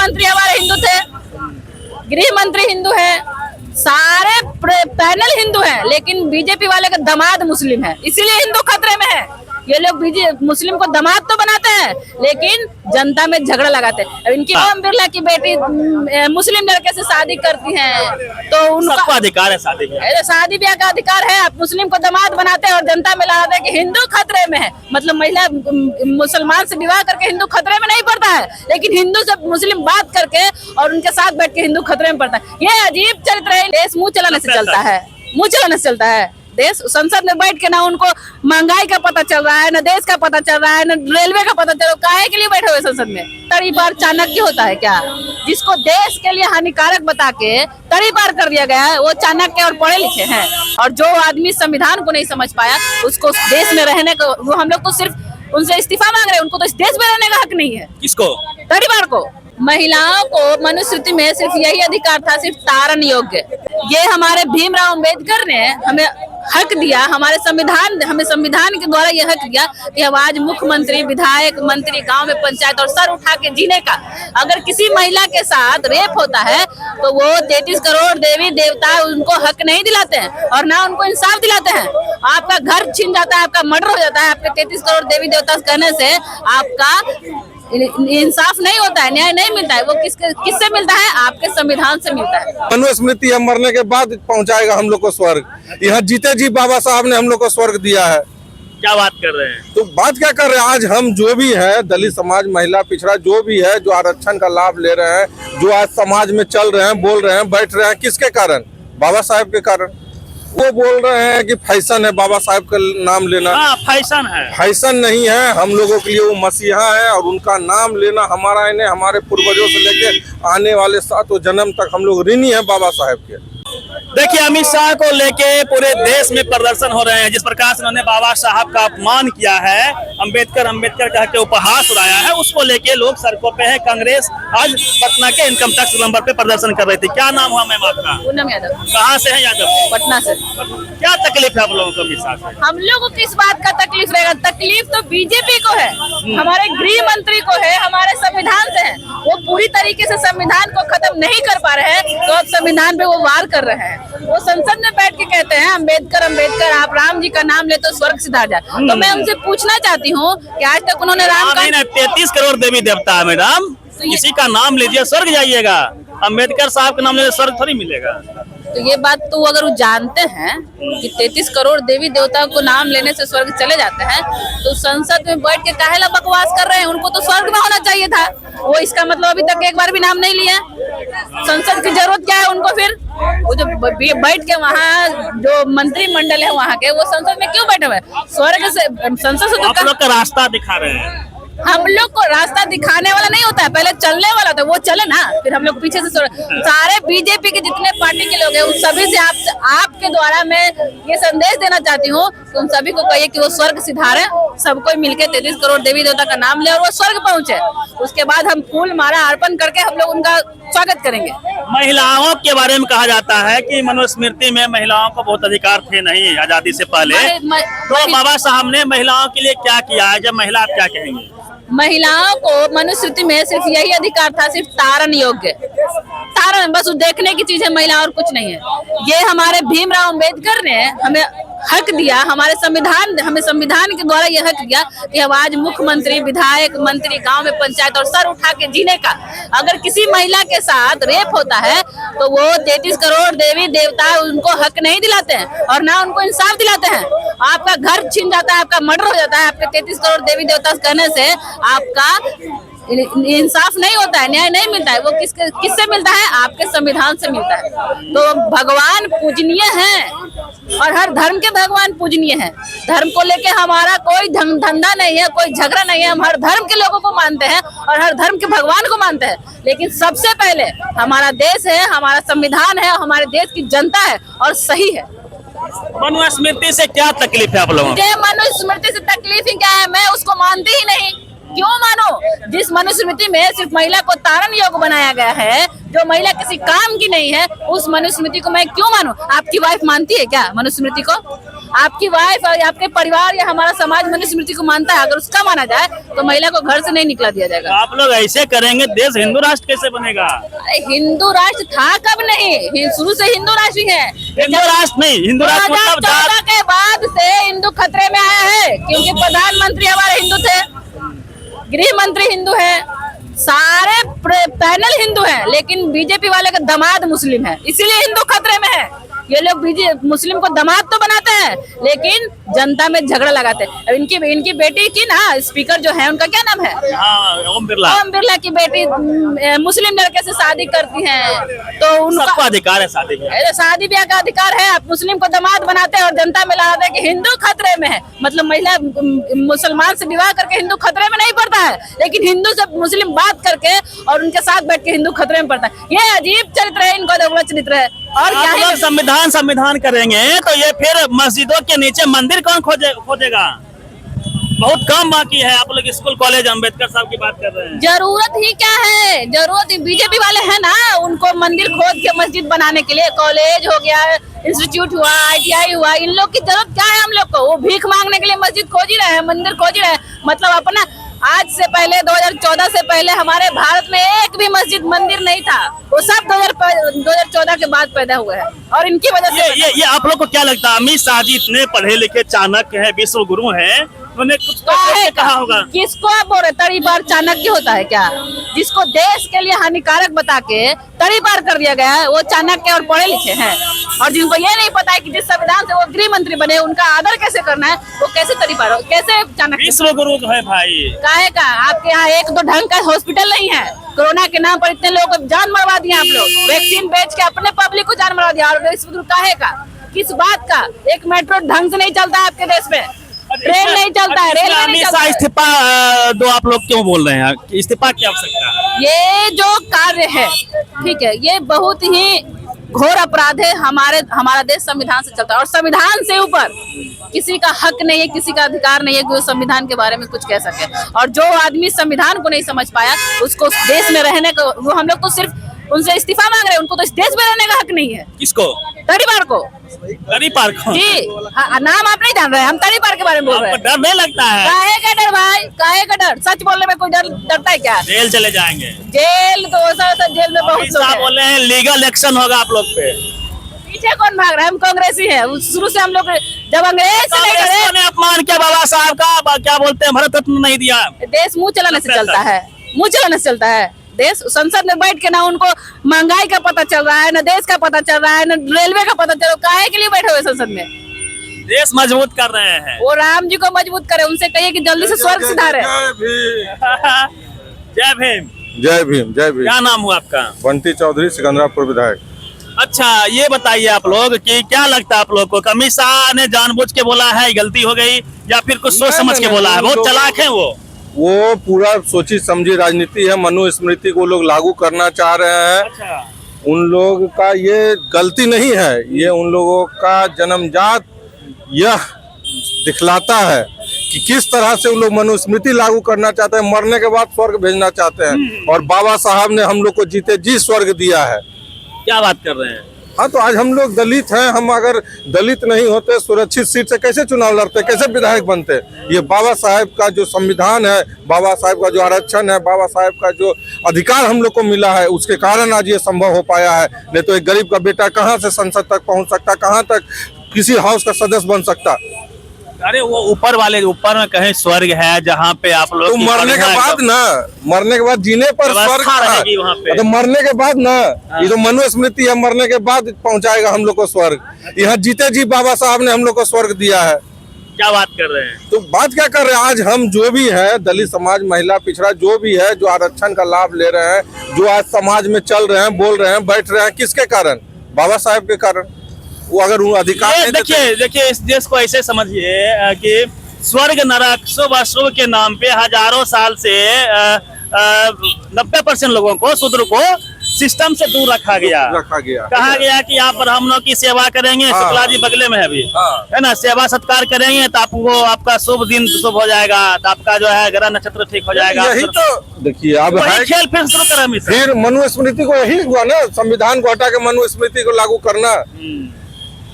प्रधानमंत्री हमारे हिंदू थे, गृह मंत्री हिंदू है, सारे पैनल हिंदू हैं, लेकिन बीजेपी वाले का दामाद मुस्लिम है, इसीलिए हिंदू खतरे में है। ये लोग मुस्लिम को दामाद तो बनाते हैं, लेकिन जनता में झगड़ा लगाते हैं। अब इनकी ओम बिरला की बेटी मुस्लिम लड़के से शादी करती हैं, तो उनका अधिकार है शादी ब्याह का अधिकार है। आप मुस्लिम को दामाद बनाते हैं और जनता में लगाते हैं कि हिंदू खतरे में है। मतलब महिला मुसलमान से विवाह करके हिंदू खतरे में नहीं पड़ता है, लेकिन हिंदू से मुस्लिम बात करके और उनके साथ बैठ के हिंदू खतरे में पड़ता है। ये अजीब चरित्र है। देश मुँह चलाने से चलता है, मुँह चलाने से चलता है देश। संसद में बैठ के ना उनको महंगाई का पता चल रहा है, न देश का पता चल रहा है, न रेलवे का पता चल रहा है। काहे के लिए बैठे हुए संसद में? तड़ी पार चाणक्य होता है क्या? जिसको देश के लिए हानिकारक बता के तड़ी पार कर दिया गया है, वो चाणक्य और पढ़े लिखे हैं। और जो आदमी संविधान को नहीं समझ पाया, उसको देश में रहने को, वो हम लोग को सिर्फ उनसे इस्तीफा मांग रहे हैं, उनको तो इस देश में रहने का हक नहीं है। किसको? तड़ी पार को। महिलाओं को मनुस्मृति में सिर्फ यही अधिकार था, सिर्फ तारण योग्य। ये हमारे भीमराव अंबेडकर ने हमें हक दिया, हमारे संविधान, हमें संविधान के द्वारा यह हक दिया कि हम आज मुख्यमंत्री, विधायक, मंत्री, गांव में पंचायत और सर उठा के जीने का। अगर किसी महिला के साथ रेप होता है तो वो 33 करोड़ देवी देवता उनको हक नहीं दिलाते हैं और ना उनको इंसाफ दिलाते हैं। आपका घर छीन जाता है, आपका मर्डर हो जाता है, आपके 33 करोड़ देवी देवता कहने से आपका इंसाफ नहीं होता है, न्याय नहीं मिलता है। वो किससे मिलता है? आपके संविधान से मिलता है। मनुस्मृति हम मरने के बाद पहुंचाएगा हम लोग को स्वर्ग। यहाँ जीते जी बाबा साहब ने हम लोग को स्वर्ग दिया है। क्या बात कर रहे हैं? तो बात क्या कर रहे हैं? आज हम जो भी है, दलित समाज, महिला, पिछड़ा जो भी है, जो आरक्षण का लाभ ले रहे हैं, जो आज समाज में चल रहे हैं, बोल रहे हैं, बैठ रहे हैं, किसके कारण? बाबा साहब के कारण। वो बोल रहे हैं कि फैशन है बाबा साहब का नाम लेना। फैशन है? फैशन नहीं है, हम लोगों के लिए वो मसीहा है और उनका नाम लेना हमारा इन्हें, हमारे पूर्वजों से लेके आने वाले 7 जन्म तक हम लोग ऋणी हैं बाबा साहब के। देखिए, अमित शाह को लेके पूरे देश में प्रदर्शन हो रहे हैं। जिस प्रकार से उन्होंने बाबा साहब का अपमान किया है, अंबेडकर कह के उपहास उड़ाया है, उसको लेके लोग सड़कों पे है। कांग्रेस आज पटना के इनकम टैक्स नंबर पे प्रदर्शन कर रही थी। क्या नाम हुआ मैम आपका? पूनम यादव। कहाँ से है यादव? पटना से। क्या तकलीफ है आप लोगों को अमित शाह से? हम लोगों को किस बात का तकलीफ रहेगा? तकलीफ तो बीजेपी को है, हमारे गृह मंत्री को है, हमारे संविधान से है। वो पूरी तरीके से संविधान को खत्म नहीं कर पा रहे हैं, तो अब संविधान पे वो वार कर रहे हैं। वो संसद में बैठ के कहते हैं अंबेडकर अंबेडकर, आप राम जी का नाम ले तो स्वर्ग सिधार जाए। तो मैं उनसे पूछना चाहती हूँ कि आज तक उन्होंने राम का 33 करोड़ देवी देवता है मैडम, किसी का नाम लीजिए स्वर्ग जाइएगा। अंबेडकर साहब का नाम ले स्वर्ग थोड़ी मिलेगा। तो ये बात तो अगर वो जानते हैं कि 33 करोड़ देवी देवताओं को नाम लेने से स्वर्ग चले जाते हैं, तो संसद में बैठ के काहेला बकवास कर रहे हैं? उनको तो स्वर्ग में होना चाहिए था। वो इसका मतलब अभी तक एक बार भी नाम नहीं लिया। संसद की जरूरत क्या है उनको? फिर वो जो बैठ के वहाँ जो मंत्रिमंडल है वहाँ के, वो संसद में क्यों बैठे हुए? स्वर्ग से, संसद से आप लोग का रास्ता दिखा रहे हैं। हम लोग को रास्ता दिखाने वाला नहीं होता है, पहले चलने वाला था, वो चले ना, फिर हम लोग पीछे से। सारे बीजेपी के जितने पार्टी के लोग हैं उन सभी से आपके द्वारा मैं ये संदेश देना चाहती हूँ कि उन सभी को कहिए कि वो स्वर्ग सिधारे, सबको मिलके 33 करोड़ देवी देवता का नाम ले और वो स्वर्ग पहुंचे। उसके बाद हम फूल माला अर्पण करके हम लोग उनका स्वागत करेंगे। महिलाओं के बारे में कहा जाता है कि मनुस्मृति में महिलाओं को बहुत अधिकार थे नहीं आजादी से पहले, तो बाबा साहब ने महिलाओं के लिए क्या किया है? जब महिला, आप क्या कहेंगे? महिलाओं को मनुस्मृति में सिर्फ यही अधिकार था, सिर्फ तारण योग्य। तारण बस देखने की चीज है महिला, और कुछ नहीं है। ये हमारे भीमराव अंबेडकर ने हमें हक दिया, हमारे संविधान, हमें संविधान के द्वारा यह हक दिया कि हम आज मुख्यमंत्री, विधायक, मंत्री, गांव में पंचायत और सर उठा के जीने का। अगर किसी महिला के साथ रेप होता है तो वो 33 करोड़ देवी देवता उनको हक नहीं दिलाते हैं और ना उनको इंसाफ दिलाते हैं। आपका घर छीन जाता है, आपका मर्डर हो जाता है, आपके 33 करोड़ देवी देवता कहने से आपका इंसाफ नहीं होता है, न्याय नहीं मिलता है। वो किससे मिलता है? आपके संविधान से मिलता है। तो भगवान पूजनीय हैं और हर धर्म के भगवान पूजनीय हैं। धर्म को लेके हमारा कोई धंधा नहीं है, कोई झगड़ा नहीं है। हम हर धर्म के लोगों को मानते हैं और हर धर्म के भगवान को मानते हैं, लेकिन सबसे पहले हमारा देश है, हमारा संविधान है, हमारे देश की जनता है और सही है। मनुस्मृति से क्या तकलीफ है आप लोगों को? मुझे मनुस्मृति से तकलीफ ही क्या है? मैं उसको मानती ही नहीं। क्यों मानो? जिस मनुस्मृति में सिर्फ महिला को तारण योग्य बनाया गया है, जो महिला किसी काम की नहीं है, उस मनुस्मृति को मैं क्यों मानूं? आपकी वाइफ मानती है क्या मनुस्मृति को? आपकी वाइफ और आपके परिवार या हमारा समाज मनुस्मृति को मानता है, अगर उसका माना जाए तो महिला को घर से नहीं निकला दिया जाएगा। आप लोग ऐसे करेंगे देश हिंदू राष्ट्र कैसे बनेगा? अरे हिंदू राष्ट्र था कब नहीं, शुरू से हिंदू राष्ट्र ही है। हिंदू राष्ट्र नहीं, हिंदू राष्ट्र मतलब 2014 के बाद से हिंदू खतरे में आया है, क्योंकि प्रधानमंत्री हमारे हिंदू थे, गृह मंत्री हिंदू है, सारे पैनल हिंदू हैं, लेकिन बीजेपी वाले का दामाद मुस्लिम है, इसीलिए हिंदू खतरे में है। ये लोग मुस्लिम को दामाद तो बनाते हैं लेकिन जनता में झगड़ा लगाते हैं। अब इनकी बेटी की ना स्पीकर जो है उनका क्या नाम है, ओम बिरला। ओम बिरला की बेटी मुस्लिम लड़के से शादी करती हैं, तो उनका सबको अधिकार है शादी ब्याह। शादी ब्याह का अधिकार है। आप मुस्लिम को दामाद बनाते हैं और जनता में लगाते हैं कि हिंदू खतरे में है। मतलब महिला मुसलमान से विवाह करके हिंदू खतरे में नहीं पड़ता है, लेकिन हिंदू से मुस्लिम बात करके और उनके साथ बैठ के हिंदू खतरे में पड़ता है। ये अजीब चरित्र है, इनका दोगला चरित्र है। और आप लोग संविधान करेंगे तो ये फिर मस्जिदों के नीचे मंदिर कौन खोजेगा? बहुत कम बाकी है। आप लोग स्कूल कॉलेज अम्बेडकर साहब की बात कर रहे हैं। जरूरत ही क्या है, जरूरत बीजेपी वाले हैं ना, उनको मंदिर खोद के मस्जिद बनाने के लिए। कॉलेज हो गया, इंस्टीट्यूट हुआ, ITI हुआ, इन लोग की जरूरत क्या है हम लोग को? वो भीख मांगने के लिए मस्जिद खोज ही रहे हैं, मंदिर खोज ही रहे हैं। मतलब अपना आज से पहले 2014 से पहले हमारे भारत में एक भी मस्जिद मंदिर नहीं था, वो सब 2014 के बाद पैदा हुए हैं और इनकी वजह से। ये आप लोग को क्या लगता है? अमित शाह जी इतने पढ़े लिखे चाणक्य है, विश्व गुरु है, उन्होंने कुछ तो कहा होगा। किसको आप बोल रहे? तड़ी पार चाणक्य होता है क्या? जिसको देश के लिए हानिकारक बता के तड़ी पार कर दिया गया है वो चाणक्य और पढ़े लिखे हैं। और जिनको ये नहीं पता है कि जिस संविधान से वो गृह मंत्री बने उनका आदर कैसे करना है, वो कैसे तड़ी पार, कैसे चाणक्य? विश्व गुरु है भाई। काहे का आपके यहाँ एक दो ढंग का हॉस्पिटल नहीं है? कोरोना के नाम पर इतने लोगों को जान मरवा दिया आप लोग, वैक्सीन बेच के अपने पब्लिक को जान मरवा दिया। और विश्व गुरु काहे का, किस बात का? एक मेट्रो ढंग से नहीं चलता है आपके देश में, ट्रेन नहीं चलता है, रेलवे नहीं चलता है। इस्तीफा दो आप लोग क्यों बोल रहे हैं? इस्तीफा की आवश्यकता है? ये जो कार्य है, ठीक है, ये बहुत ही घोर अपराध है। हमारा देश संविधान से चलता है और संविधान से ऊपर किसी का हक नहीं है, किसी का अधिकार नहीं है कि वो संविधान के बारे में कुछ कह सके। और जो आदमी संविधान को नहीं समझ पाया उसको देश में रहने को, वो हम लोग तो सिर्फ उनसे इस्तीफा मांग रहे हैं, उनको तो इस देश में रहने का हक नहीं है। किसको? तड़ीपार को। तड़ीपार को जी नाम आप नहीं जान रहे, हम तड़ीपार के बारे में बोल रहे हैं। डर नहीं लगता है? काहे का डर भाई, काहे का डर? सच बोलने में कोई डरता है क्या? जेल चले जाएंगे। जेल तो जेल में बहुत लोग बोले हैं लीगल एक्शन होगा आप लोग पे। पीछे कौन भाग रहा है? हम कांग्रेसी हैं, शुरू से हम लोग जब अंग्रेज ने अपमान किया बाबा साहब का, क्या बोलते हैं, भारत रत्न नहीं दिया। देश मुंह चलाने से चलता है, मुंह चलाने से चलता है देश। संसद में बैठ के ना उनको महंगाई का पता चल रहा है, न देश का पता चल रहा है, न रेलवे का पता चल रहा है। काहे के लिए बैठे हुए संसद में? देश मजबूत कर रहे हैं। वो राम जी को मजबूत करे, उनसे कहिए कि जल्दी से स्वर्ग सिधारे। जय भीम। जय भीम। जय भीम। क्या नाम हुआ आपका? बंटी चौधरी, सिकंदरापुर विधायक। अच्छा, ये बताइए आप लोग कि क्या लगता है आप लोग को, अमित शाह ने जानबूझ के बोला है, गलती हो गई, या फिर कुछ सोच समझ के बोला है? बहुत चालाक है वो पूरा सोची समझी राजनीति है। मनुस्मृति को लोग लागू करना चाह रहे हैं। अच्छा। उन लोग का ये गलती नहीं है, ये उन लोगों का जन्मजात यह दिखलाता है कि किस तरह से उन लोग मनुस्मृति लागू करना चाहते हैं, मरने के बाद स्वर्ग भेजना चाहते हैं। और बाबा साहब ने हम लोग को जीते जी स्वर्ग दिया है। क्या बात कर रहे हैं? हाँ, तो आज हम लोग दलित हैं, हम अगर दलित नहीं होते सुरक्षित सीट से कैसे चुनाव लड़ते, कैसे विधायक बनते? ये बाबा साहेब का जो संविधान है, बाबा साहेब का जो आरक्षण है, बाबा साहेब का जो अधिकार हम लोग को मिला है, उसके कारण आज ये संभव हो पाया है। नहीं तो एक गरीब का बेटा कहाँ से संसद तक पहुँच सकता, कहाँ तक किसी हाउस का सदस्य बन सकता? अरे वो ऊपर में कहीं स्वर्ग है जहाँ पे आप लोग तो मरने के बाद ना, मरने के बाद जीने पर स्वर्ग रहेगी वहाँ पे। तो मरने के बाद ना, ये तो मनुस्मृति है, मरने के बाद पहुँचाएगा हम लोग को स्वर्ग। यहाँ जीते जी बाबा साहब ने हम लोग को स्वर्ग दिया है। क्या बात कर रहे हैं? तो बात क्या कर रहे हैं? आज हम जो भी है, दलित समाज, महिला, पिछड़ा जो भी है, जो आरक्षण का लाभ ले रहे हैं, जो आज समाज में चल रहे हैं, बोल रहे हैं, बैठ रहे हैं, किसके कारण? बाबा साहेब के कारण। वो अगर वो अधिकार देखिए इस देश को ऐसे समझिए कि स्वर्ग नरक शुभ अशुभ के नाम पे हजारों साल से 90% लोगों को, शूद्र को सिस्टम से दूर रखा गया। कहा गया कि आप ब्राह्मणों की सेवा करेंगे, शुक्ला जी बगले में है अभी, है ना, सेवा सत्कार करेंगे तो आपको आपका शुभ दिन शुभ हो जाएगा, तो आपका जो है ग्रह नक्षत्र ठीक हो जाएगा। यही तो देखिए अब खेल फिर शुरू करें। फिर मनुस्मृति को यही हुआ ना, संविधान को हटा के मनुस्मृति को लागू करना।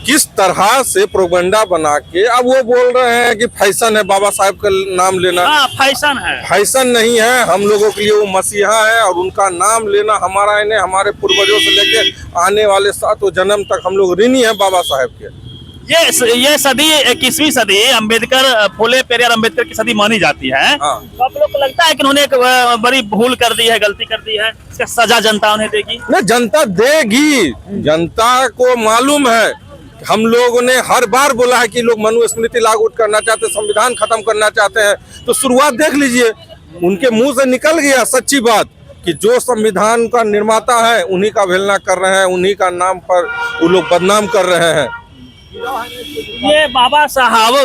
किस तरह से प्रोपेगेंडा बना के अब वो बोल रहे हैं कि फैशन है बाबा साहब का नाम लेना। हाँ, फैशन है। फैशन नहीं है, हम लोगों के लिए वो मसीहा है और उनका नाम लेना हमारा इन्हें हमारे पूर्वजों से लेके आने वाले 7 जन्म तक हम लोग ऋणी हैं बाबा साहब के। ये सदी 21वीं सदी अंबेडकर, फुले पेरियार अंबेडकर की सदी मानी जाती है। हाँ। तो आप लोग को लगता है कि उन्होंने एक बड़ी भूल कर दी है, गलती कर दी है, इसका सजा जनता उन्हें देगी? नहीं, जनता देगी। जनता को मालूम है, हम लोगों ने हर बार बोला है कि लोग मनुस्मृति लागू करना चाहते हैं, संविधान खत्म करना चाहते हैं। तो शुरुआत देख लीजिए, उनके मुंह से निकल गया सच्ची बात कि जो संविधान का निर्माता है उन्हीं का अवहेलना कर रहे हैं, उन्हीं का नाम पर वो लोग बदनाम कर रहे हैं। ये बाबा साहब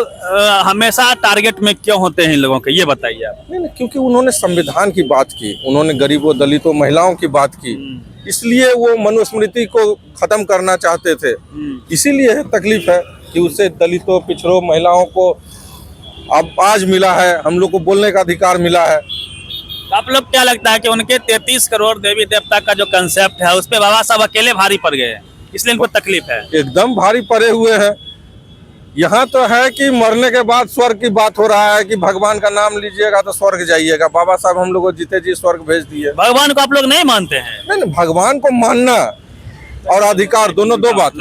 हमेशा टारगेट में क्यों होते हैं इन लोगों के, ये बताइए आप। नहीं, क्योंकि उन्होंने संविधान की बात की, उन्होंने गरीबों दलितों महिलाओं की बात की, इसलिए वो मनुस्मृति को खत्म करना चाहते थे। इसीलिए तकलीफ है कि उससे दलितों, पिछड़ों, महिलाओं को अब आज मिला है, हम लोग को बोलने का अधिकार मिला है। आप लोग क्या लगता है कि उनके 33 करोड़ देवी देवता का जो कंसेप्ट है उस पे बाबा साहब अकेले भारी पड़ गए, इसलिए इनको तकलीफ है? एकदम भारी पड़े हुए हैं। यहाँ तो है कि मरने के बाद स्वर्ग की बात हो रहा है कि भगवान का नाम लीजिएगा तो स्वर्ग जाइएगा। बाबा साहब हम लोग को जीते जी स्वर्ग भेज दिए। भगवान को आप लोग नहीं मानते हैं? नहीं, भगवान को मानना और अधिकार दोनों दो बात है।